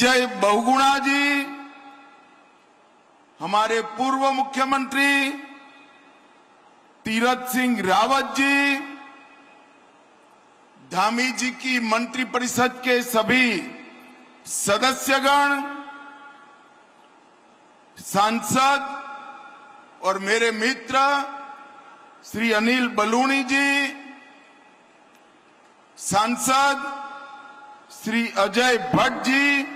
विजय बहुगुणा जी, हमारे पूर्व मुख्यमंत्री तीरथ सिंह रावत जी, धामी जी की मंत्रिपरिषद के सभी सदस्यगण, सांसद और मेरे मित्र श्री अनिल बलूनी जी, सांसद श्री अजय भट्ट जी,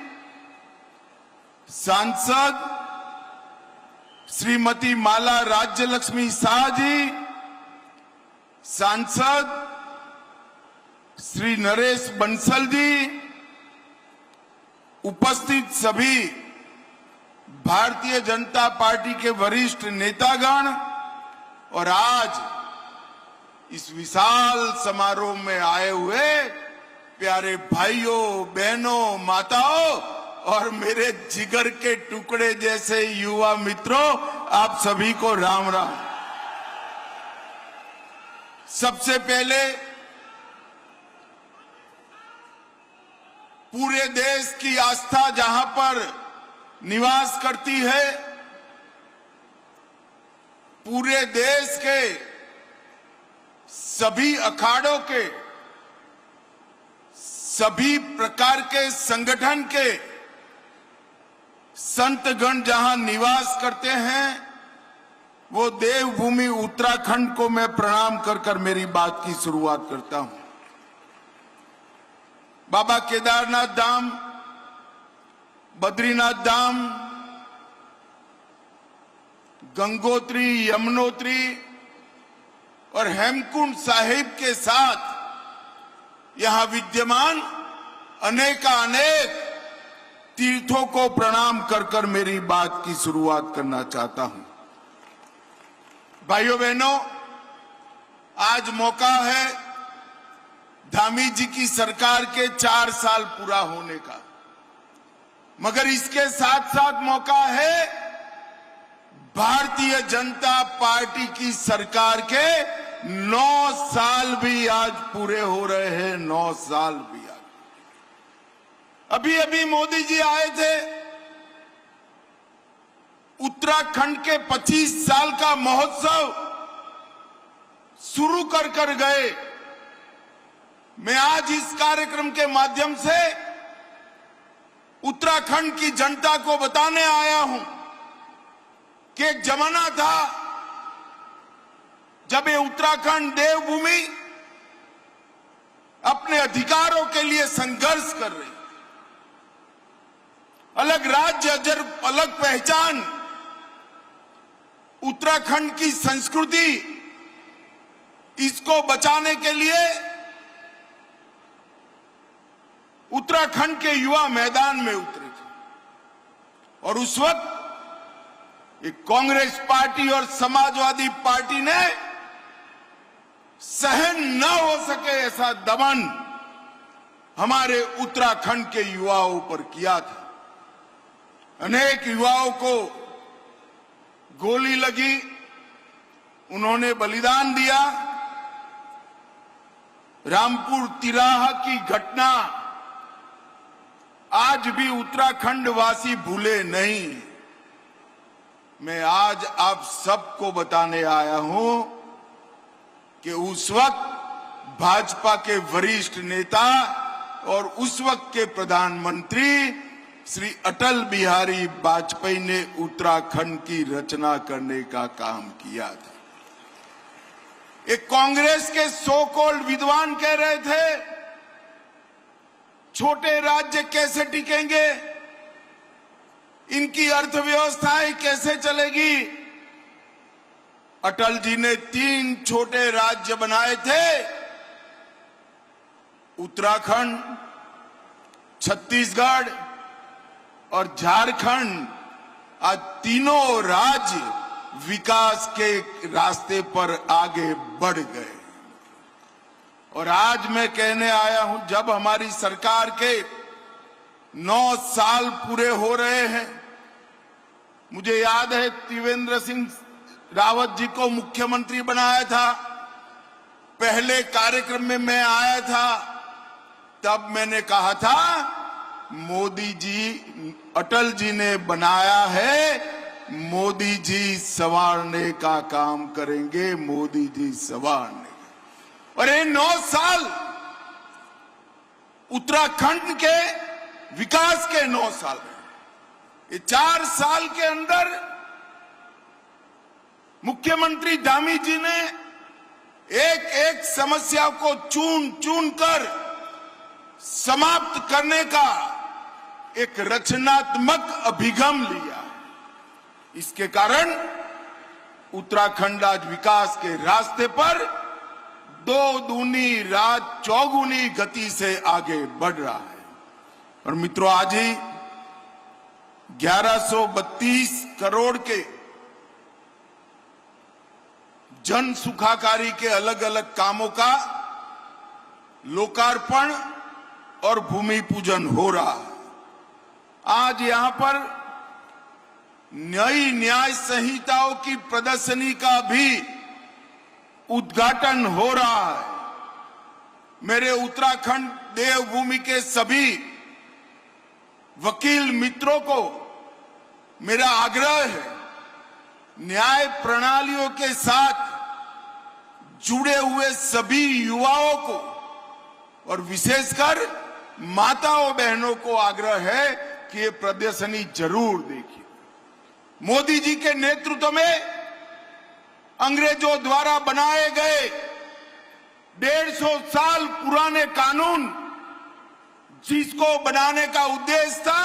सांसद श्रीमती माला राज्यलक्ष्मी शाह जी, सांसद श्री नरेश बंसल जी, उपस्थित सभी भारतीय जनता पार्टी के वरिष्ठ नेतागण और आज इस विशाल समारोह में आए हुए प्यारे भाइयों, बहनों, माताओं और मेरे जिगर के टुकड़े जैसे युवा मित्रों, आप सभी को राम राम। सबसे पहले पूरे देश की आस्था जहां पर निवास करती है, पूरे देश के सभी अखाड़ों के, सभी प्रकार के संगठन के संतगण जहां निवास करते हैं, वो देवभूमि उत्तराखंड को मैं प्रणाम कर कर मेरी बात की शुरुआत करता हूं। बाबा केदारनाथ धाम, बद्रीनाथ धाम, गंगोत्री, यमुनोत्री और हेमकुंड साहिब के साथ यहां विद्यमान अनेकानेक तीर्थों को प्रणाम कर कर मेरी बात की शुरुआत करना चाहता हूं। भाइयों बहनों, आज मौका है धामी जी की सरकार के 4 साल पूरा होने का, मगर इसके साथ साथ मौका है भारतीय जनता पार्टी की सरकार के 9 साल भी आज पूरे हो रहे हैं। 9 साल भी आज। अभी अभी मोदी जी आए थे, उत्तराखंड के 25 साल का महोत्सव शुरू कर कर गए। मैं आज इस कार्यक्रम के माध्यम से उत्तराखंड की जनता को बताने आया हूं कि एक जमाना था जब ये उत्तराखंड देवभूमि अपने अधिकारों के लिए संघर्ष कर रही, अलग राज्य, अलग पहचान, उत्तराखंड की संस्कृति, इसको बचाने के लिए उत्तराखंड के युवा मैदान में उतरे थे। और उस वक्त एक कांग्रेस पार्टी और समाजवादी पार्टी ने सहन न हो सके ऐसा दमन हमारे उत्तराखंड के युवाओं पर किया था। अनेक युवाओं को गोली लगी, उन्होंने बलिदान दिया। रामपुर तिराहा की घटना आज भी उत्तराखंड वासी भूले नहीं। मैं आज आप सबको बताने आया हूं कि उस वक्त भाजपा के वरिष्ठ नेता और उस वक्त के प्रधानमंत्री श्री अटल बिहारी वाजपेयी ने उत्तराखंड की रचना करने का काम किया था। एक कांग्रेस के सो कॉल्ड विद्वान कह रहे थे, छोटे राज्य कैसे टिकेंगे, इनकी अर्थव्यवस्थाएं कैसे चलेगी। अटल जी ने 3 छोटे राज्य बनाए थे, उत्तराखंड, छत्तीसगढ़ और झारखंड। आज तीनों राज्य विकास के रास्ते पर आगे बढ़ गए। और आज मैं कहने आया हूं, जब हमारी सरकार के 9 साल पूरे हो रहे हैं, मुझे याद है त्रिवेंद्र सिंह रावत जी को मुख्यमंत्री बनाया था। पहले कार्यक्रम में मैं आया था, तब मैंने कहा था मोदी जी, अटल जी ने बनाया है। मोदी जी संवारने का काम करेंगे, मोदी जी संवारने का। और ये 9 साल उत्तराखंड के विकास के 9 साल हैं। ये 4 साल के अंदर मुख्यमंत्री धामी जी ने एक एक समस्या को चुन चुन कर समाप्त करने का एक रचनात्मक अभिगम लिया। इसके कारण उत्तराखंड आज विकास के रास्ते पर 2 दूनी रात चौगुनी गति से आगे बढ़ रहा है। और मित्रों, आज ही 1132 करोड़ के जन सुखाकारी के अलग अलग कामों का लोकार्पण और भूमि पूजन हो रहा है। आज यहां पर नई न्याय संहिताओं की प्रदर्शनी का भी उद्घाटन हो रहा है। मेरे उत्तराखंड देवभूमि के सभी वकील मित्रों को मेरा आग्रह है, न्याय प्रणालियों के साथ जुड़े हुए सभी युवाओं को और विशेषकर माताओं बहनों को आग्रह है कि ये प्रदर्शनी जरूर देखिए। मोदी जी के नेतृत्व में अंग्रेजों द्वारा बनाए गए 150 साल पुराने कानून, जिसको बनाने का उद्देश्य था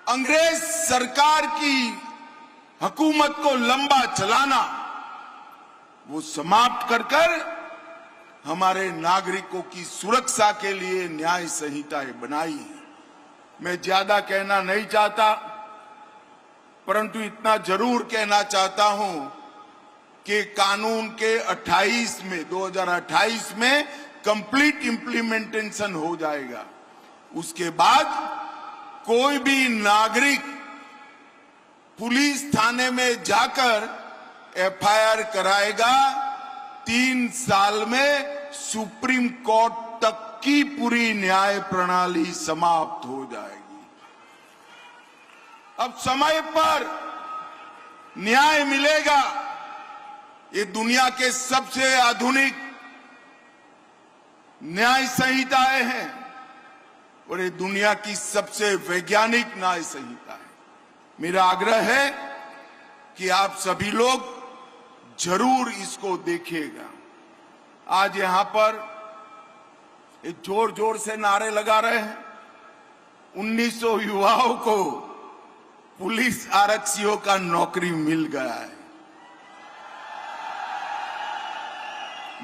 अंग्रेज सरकार की हुकूमत को लंबा चलाना, वो समाप्त कर हमारे नागरिकों की सुरक्षा के लिए न्याय संहिताएं बनाई है। मैं ज्यादा कहना नहीं चाहता, परंतु इतना जरूर कहना चाहता हूं कि कानून के 2028 में कंप्लीट इंप्लीमेंटेशन हो जाएगा। उसके बाद कोई भी नागरिक पुलिस थाने में जाकर एफआईआर कराएगा, 3 साल में सुप्रीम कोर्ट तक की पूरी न्याय प्रणाली समाप्त हो जाएगी। अब समय पर न्याय मिलेगा। ये दुनिया के सबसे आधुनिक न्याय संहिताएं हैं और ये दुनिया की सबसे वैज्ञानिक न्याय संहिता है। मेरा आग्रह है कि आप सभी लोग जरूर इसको देखिएगा। आज यहां पर एक जोर जोर से नारे लगा रहे हैं। 1900 युवाओं को पुलिस आरक्षियों का नौकरी मिल गया है।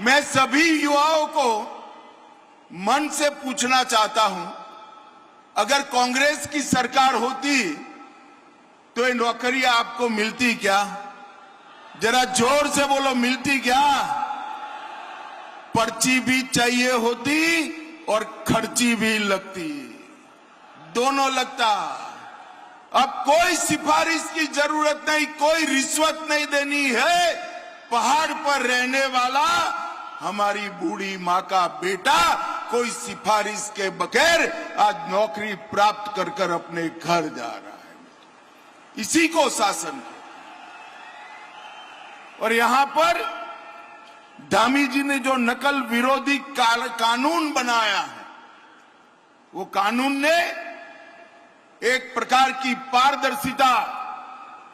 मैं सभी युवाओं को मन से पूछना चाहता हूं, अगर कांग्रेस की सरकार होती तो ये नौकरी आपको मिलती क्या? जरा जोर से बोलो, मिलती क्या? पर्ची भी चाहिए होती और खर्ची भी लगती, दोनों लगता। अब कोई सिफारिश की जरूरत नहीं, कोई रिश्वत नहीं देनी है। पहाड़ पर रहने वाला हमारी बूढ़ी माँ का बेटा कोई सिफारिश के बगैर आज नौकरी प्राप्त कर कर अपने घर जा रहा है। इसी को शासन है। और यहां पर धामी जी ने जो नकल विरोधी कानून बनाया है, वो कानून ने एक प्रकार की पारदर्शिता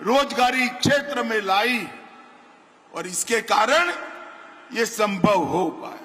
रोजगारी क्षेत्र में लाई और इसके कारण ये संभव हो पाया।